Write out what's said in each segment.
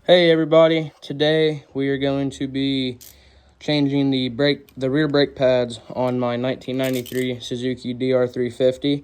Hey everybody, today we are going to be changing the rear brake pads on my 1993 Suzuki dr350.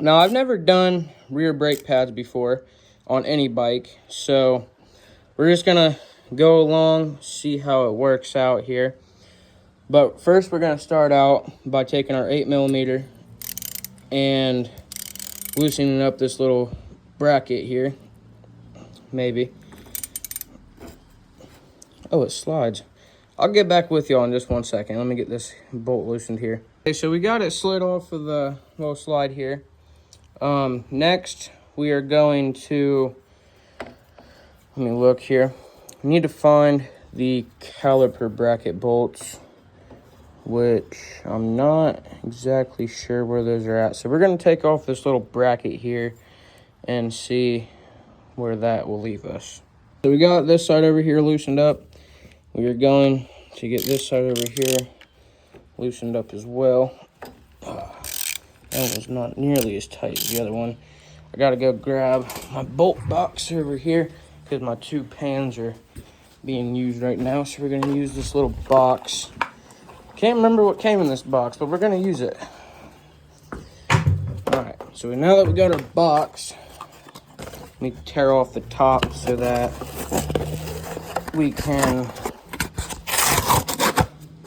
Now I've never done rear brake pads before on any bike, so we're just gonna go along, see how it works out here. But first we're gonna start out by taking our 8mm and loosening up this little bracket here, maybe. Oh, it slides. I'll get back with y'all in just 1 second. Let me get this bolt loosened here. Okay, so we got it slid off of the little slide here. Next, we are going to, let me look here. We need to find the caliper bracket bolts, which I'm not exactly sure where those are at. So we're going to take off this little bracket here and see where that will leave us. So we got this side over here loosened up. We are going to get this side over here loosened up as well. That was not nearly as tight as the other one. I gotta go grab my bolt box over here because my two pans are being used right now. So we're gonna use this little box. Can't remember what came in this box, but we're gonna use it. All right, so now that we got our box, we need to tear off the top so that we can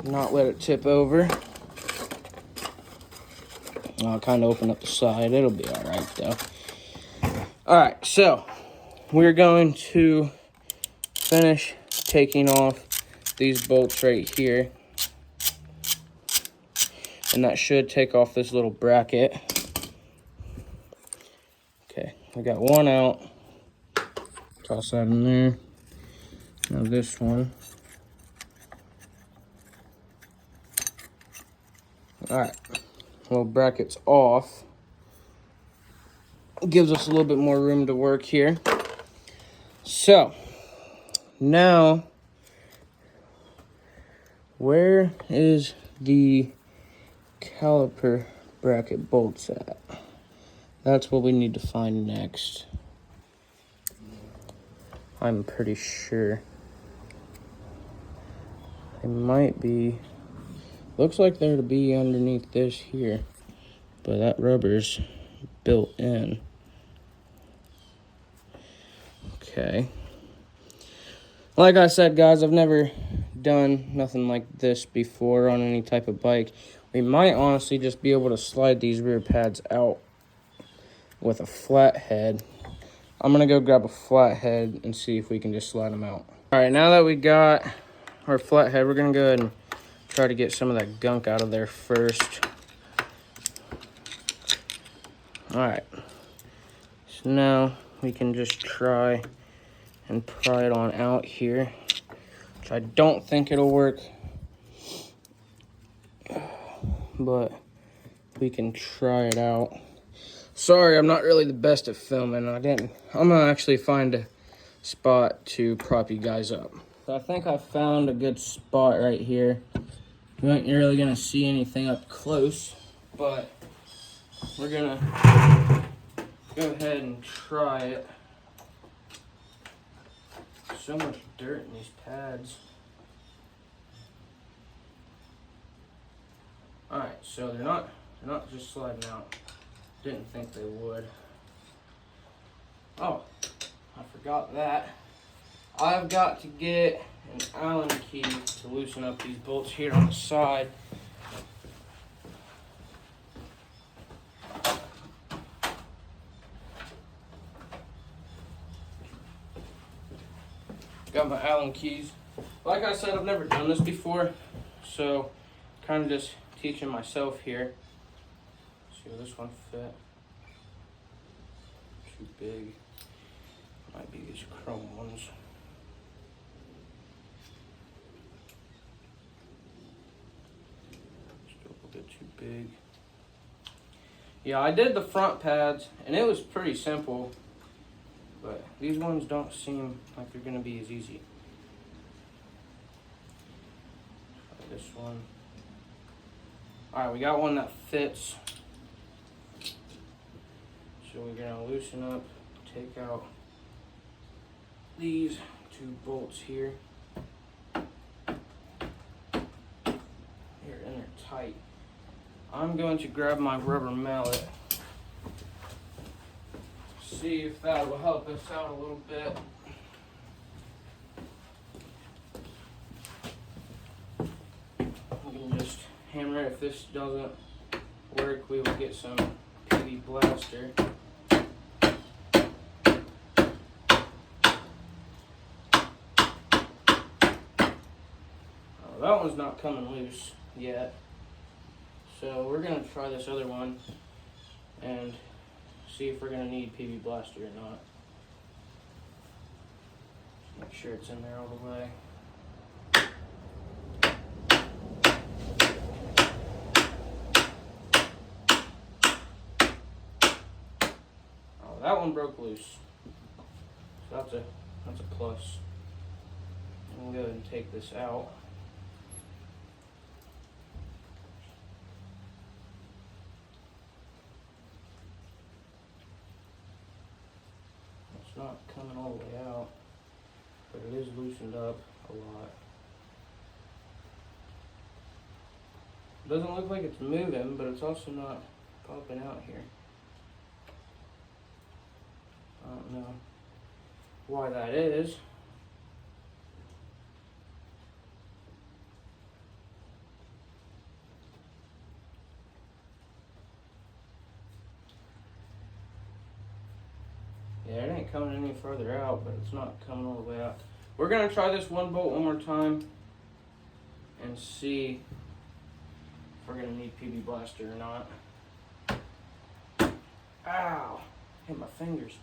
not let it tip over. I'll kind of open up the side. It'll be all right though. All right, so we're going to finish taking off these bolts right here, and that should take off this little bracket. Okay, we got one out. Toss that in there. Now this one. All right, little bracket's off. Gives us a little bit more room to work here. So now, where is the caliper bracket bolts at? That's what we need to find next. I'm pretty sure they might be. Looks like they're to be underneath this here, but that rubber's built in. Okay. Like I said, guys, I've never done nothing like this before on any type of bike. We might honestly just be able to slide these rear pads out with a flat head. I'm gonna go grab a flat head and see if we can just slide them out. All right, now that we got our flat head, we're gonna go ahead and try to get some of that gunk out of there first. All right, so now we can just try and pry it on out here, which I don't think it'll work, but we can try it out. Sorry, I'm not really the best at filming. I'm gonna actually find a spot to prop you guys up. So I think I found a good spot right here. You ain't really gonna see anything up close, but we're gonna go ahead and try it. So much dirt in these pads. All right, so they're not just sliding out. Didn't think they would. Oh, I forgot that. I've got to get an Allen key to loosen up these bolts here on the side. Got my Allen keys. Like I said, I've never done this before, so kind of just teaching myself here. See, will this one fit? Too big. Might be these chrome ones. Still a bit too big. Yeah, I did the front pads, and it was pretty simple, but these ones don't seem like they're gonna be as easy. Try this one. All right, we got one that fits. So we're gonna loosen up, take out these two bolts here. Here, and they're tight. I'm going to grab my rubber mallet, see if that will help us out a little bit. We can just hammer it. If this doesn't work, we will get some PV blaster. Oh, that one's not coming loose yet. So we're going to try this other one and see if we're going to need PV blaster or not. Just make sure it's in there all the way. Oh, that one broke loose. So that's a plus. I'm going to go ahead and take this out. It's not coming all the way out, but it is loosened up a lot. It doesn't look like it's moving, but it's also not popping out here. I don't know why that is. Yeah, it ain't coming any further out, but it's not coming all the way out. We're gonna try this one bolt one more time and see if we're gonna need PV blaster or not. Ow! Hit my fingers.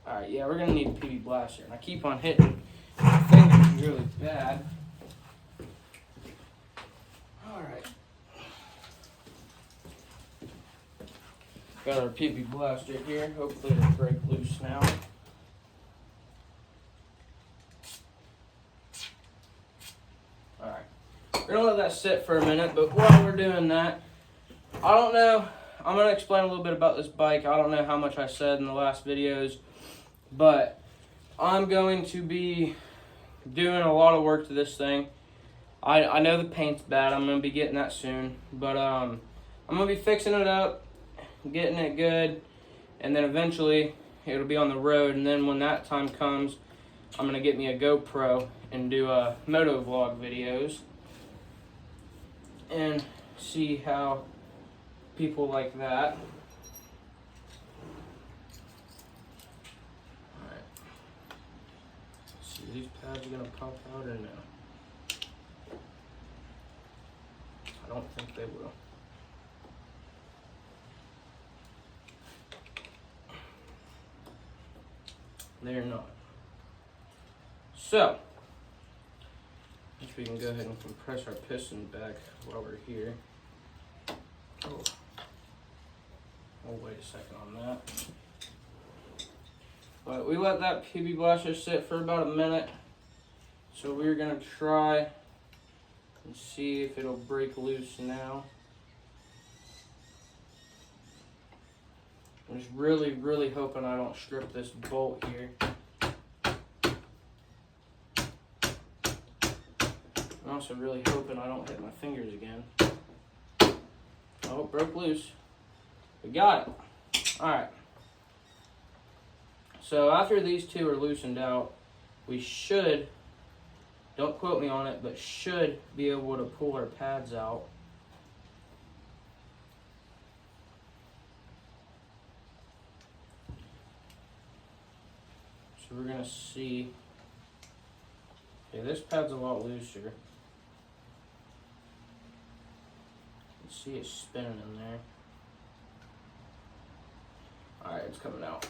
Alright, yeah, we're gonna need PV blaster. And I keep on hitting my fingers really bad. Alright. Got our PV blaster here. Hopefully it'll break loose now. Alright. We're gonna let that sit for a minute, but while we're doing that, I don't know. I'm gonna explain a little bit about this bike. I don't know how much I said in the last videos, but I'm going to be doing a lot of work to this thing. I know the paint's bad. I'm going to be getting that soon. But I'm going to be fixing it up, getting it good, and then eventually it'll be on the road. And then when that time comes, I'm going to get me a GoPro and do moto vlog videos and see how people like that. Alright. Let's see, these pads are going to pop out or no? I don't think they will. They're not. So, I guess we can go ahead and compress our piston back while we're here. Oh, wait a second on that. But we let that PV blaster sit for about a minute. So we're gonna try and see if it'll break loose now. I'm just really, really hoping I don't strip this bolt here. I'm also really hoping I don't hit my fingers again. Oh, it broke loose. We got it. Alright. So after these two are loosened out, we should, don't quote me on it, but should be able to pull our pads out. So we're going to see. Okay, this pad's a lot looser. See it spinning in there. Alright, it's coming out.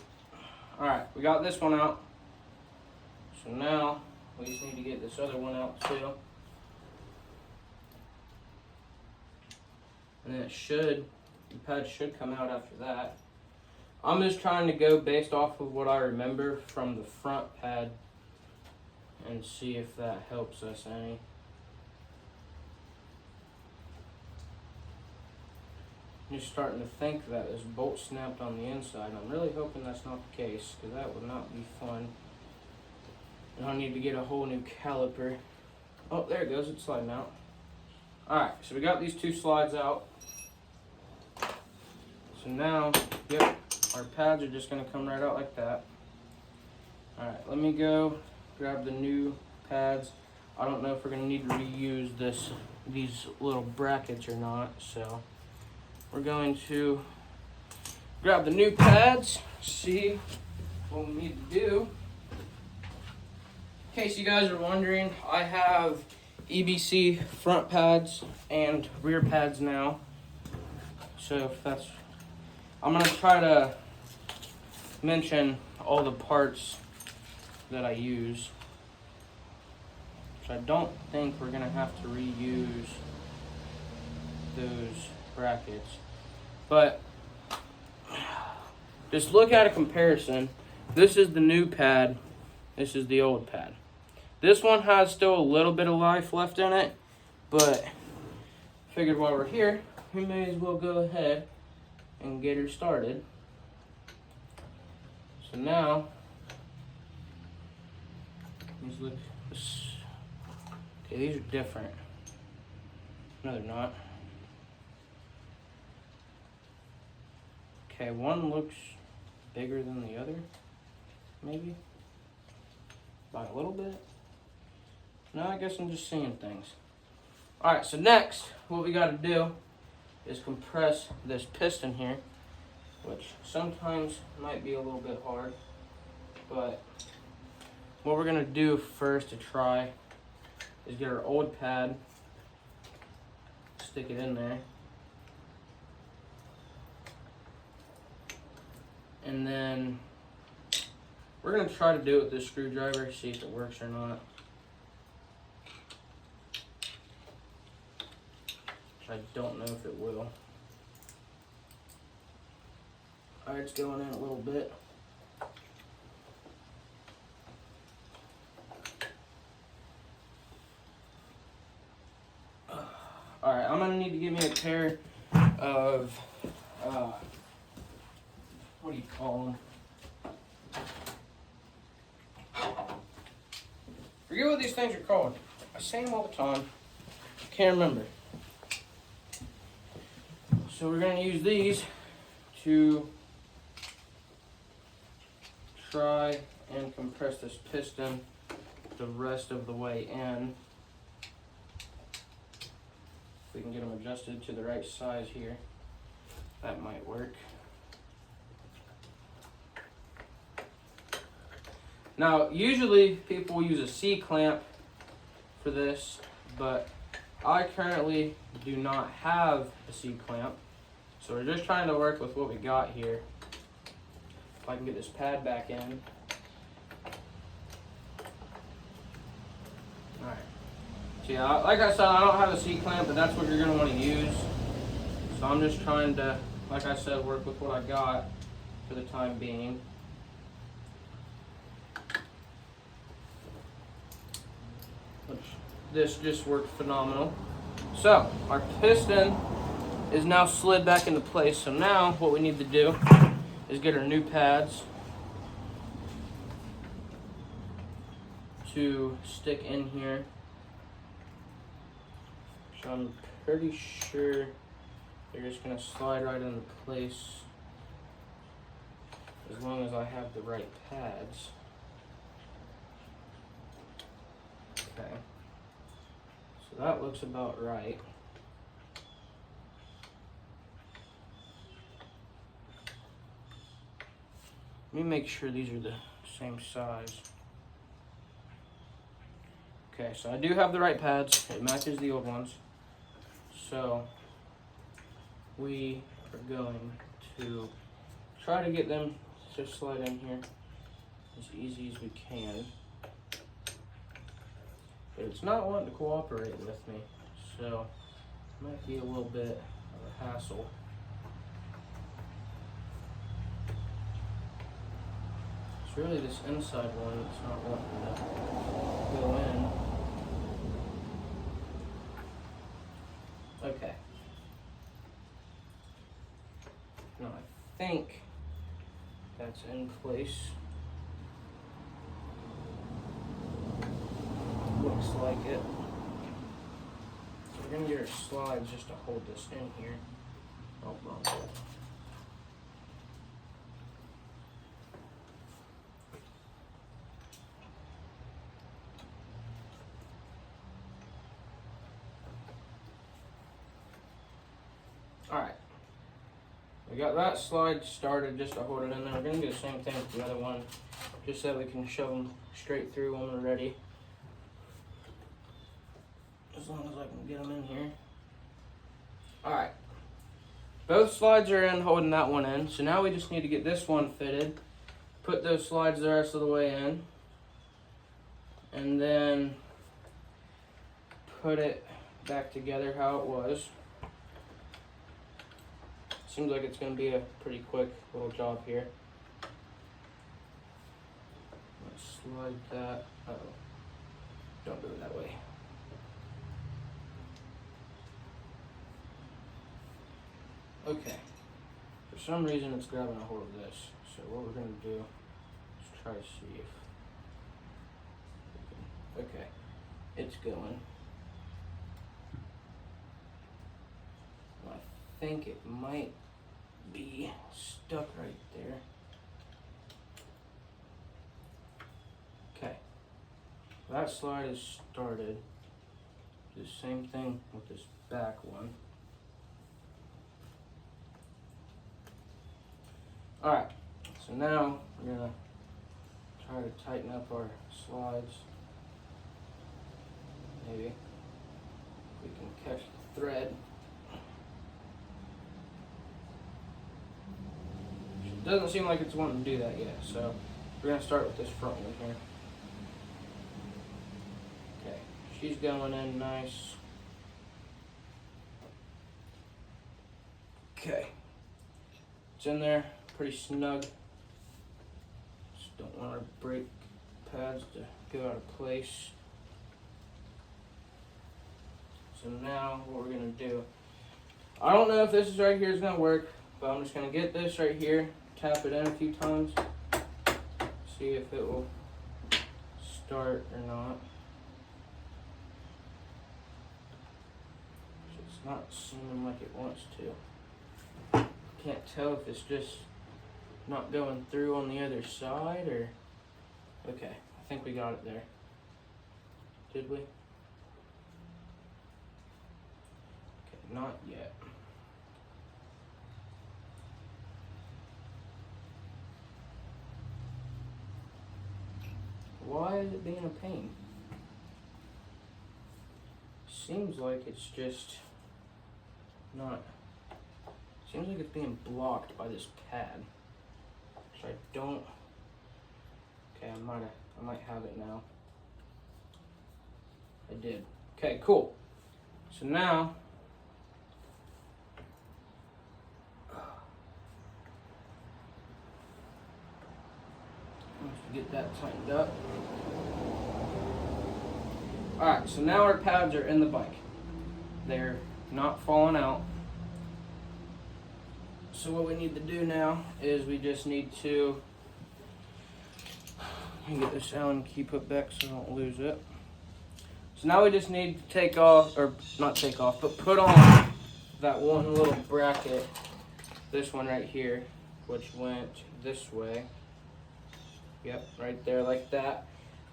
Alright, we got this one out. So now we just need to get this other one out too. And then the pad should come out after that. I'm just trying to go based off of what I remember from the front pad and see if that helps us any. just starting to think that this bolt snapped on the inside. I'm really hoping that's not the case, because that would not be fun. And I'll need to get a whole new caliper. Oh, there it goes, it's sliding out. Alright, so we got these two slides out. So now, yep, our pads are just going to come right out like that. Alright, let me go grab the new pads. I don't know if we're going to need to reuse these little brackets or not, so we're going to grab the new pads, see what we need to do. In case you guys are wondering, I have EBC front pads and rear pads now. So I'm gonna try to mention all the parts that I use. So I don't think we're gonna have to reuse those brackets. But just look at a comparison. This is the new pad, this is the old pad. This one has still a little bit of life left in it, but figured while we're here, we may as well go ahead and get her started. So now, let's look. Okay, these are different. No, they're not. Okay, one looks bigger than the other, maybe by a little bit. No, I guess I'm just seeing things. All right, so next, what we got to do is compress this piston here, which sometimes might be a little bit hard, but what we're gonna do first to try is get our old pad, stick it in there, and then we're gonna try to do it with this screwdriver, see if it works or not. I don't know if it will. Alright, it's going in a little bit. Alright, I'm gonna need to get me a pair of, what do you call them? Forget what these things are called. I say them all the time. Can't remember. So we're going to use these to try and compress this piston the rest of the way in. If we can get them adjusted to the right size here, that might work. Now, usually people use a C-clamp for this, but I currently do not have a C-clamp. So we're just trying to work with what we got here. If I can get this pad back in. Alright. So yeah, like I said, I don't have a C-clamp, but that's what you're going to want to use. So I'm just trying to, like I said, work with what I got for the time being. This just worked phenomenal. So, our piston is now slid back into place. So now what we need to do is get our new pads to stick in here. So I'm pretty sure they're just gonna slide right into place as long as I have the right pads. Okay. So that looks about right. Let me make sure these are the same size. Okay, so I do have the right pads. It matches the old ones. So we are going to try to get them to slide in here as easy as we can. But it's not wanting to cooperate with me, so it might be a little bit of a hassle. It's really this inside one that's not wanting to go in. Okay. Now I think that's in place. Looks like it. So we're gonna get our slides just to hold this in here. Oh, wrong way. Alright, we got that slide started just to hold it in there. We're going to do the same thing with the other one, just so we can shove them straight through when we're ready. As long as I can get them in here. Alright, both slides are in, holding that one in. So now we just need to get this one fitted, put those slides the rest of the way in, and then put it back together how it was. Seems like it's going to be a pretty quick little job here. Let's slide that. Uh-oh. Don't do it that way. Okay. For some reason it's grabbing a hold of this. So what we're going to do is try to see if... Okay. It's going. I think it might be stuck right there. Okay, that slide is started. Do the same thing with this back one. Alright, so now we're gonna try to tighten up our slides. Maybe we can catch the thread. Doesn't seem like it's wanting to do that yet, so we're going to start with this front one here. Okay, she's going in nice. Okay, it's in there pretty snug. Just don't want our brake pads to go out of place. So now what we're going to do, I don't know if this is right here is going to work, but I'm just going to get this right here. Tap it in a few times, see if it will start or not. It's not seeming like it wants to. Can't tell if it's just not going through on the other side or... Okay, I think we got it there. Did we? Okay, not yet. Why is it being a pain? Seems like it's just not... Seems like it's being blocked by this pad. So I don't... Okay, I might have it now. I did. Okay, cool. So now... Once we get that tightened up. Alright, so now our pads are in the bike. They're not falling out. So what we need to do now is we just need to get this Allen key put back so I don't lose it. So now we just need to take off, or not take off, but put on that one little bracket, this one right here, which went this way. Yep, right there like that.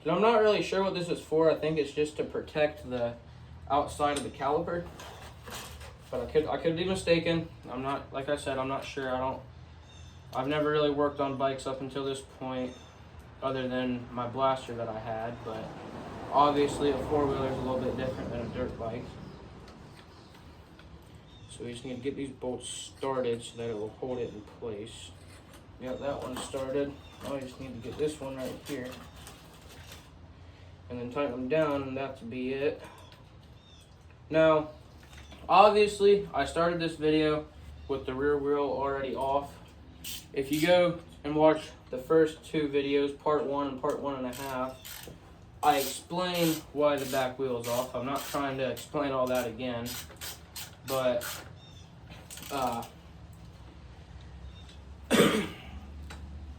So I'm not really sure what this is for. I think it's just to protect the outside of the caliper. But I could be mistaken. I'm not, like I said, I'm not sure. I've never really worked on bikes up until this point, other than my blaster that I had, but obviously a four-wheeler is a little bit different than a dirt bike. So we just need to get these bolts started so that it will hold it in place. Got that one started. Now I just need to get this one right here. And then tighten them down, and that to be it. Now, obviously, I started this video with the rear wheel already off. If you go and watch the first two videos, part 1 and part 1.5, I explain why the back wheel is off. I'm not trying to explain all that again, but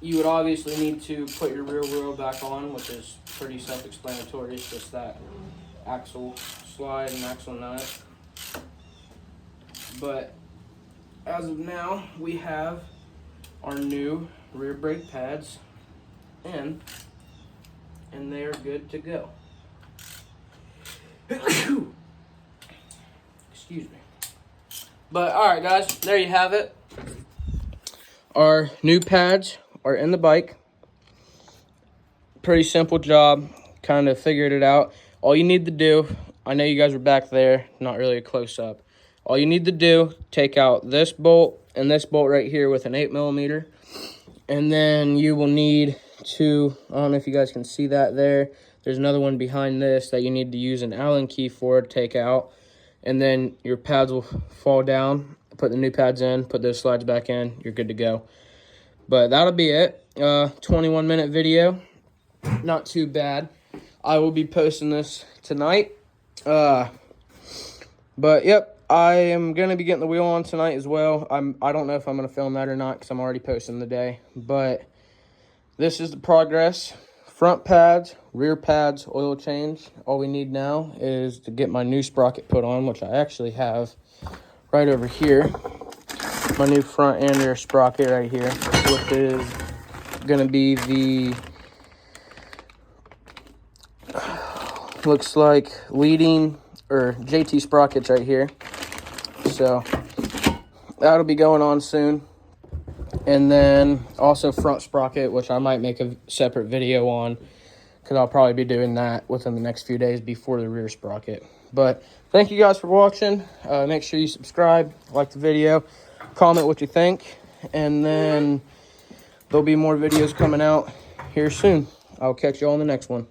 you would obviously need to put your rear wheel back on, which is pretty self-explanatory. It's just that axle slide and axle nut. But as of now, we have our new rear brake pads in, and they are good to go. Excuse me. But all right, guys, there you have it. Our new pads are in the bike. Pretty simple job, kind of figured it out. All you need to do, I know you guys were back there, not really a close-up. All you need to do, take out this bolt and this bolt right here with an 8mm. And then you will need to, I don't know if you guys can see that there. There's another one behind this that you need to use an Allen key for to take out. And then your pads will fall down. Put the new pads in, put those slides back in, you're good to go. But that'll be it. 21-minute video. Not too bad. I will be posting this tonight. But yep, I am gonna be getting the wheel on tonight as well. I don't know if I'm gonna film that or not because I'm already posting the day. But this is the progress. Front pads, rear pads, oil change. All we need now is to get my new sprocket put on, which I actually have right over here. My new front and rear sprocket right here, which is gonna be the looks like leading or JT sprockets right here. So that'll be going on soon. And then also front sprocket, which I might make a separate video on because I'll probably be doing that within the next few days before the rear sprocket. But thank you guys for watching. Make sure you subscribe, like the video, comment what you think, and then there'll be more videos coming out here soon. I'll catch you all in the next one.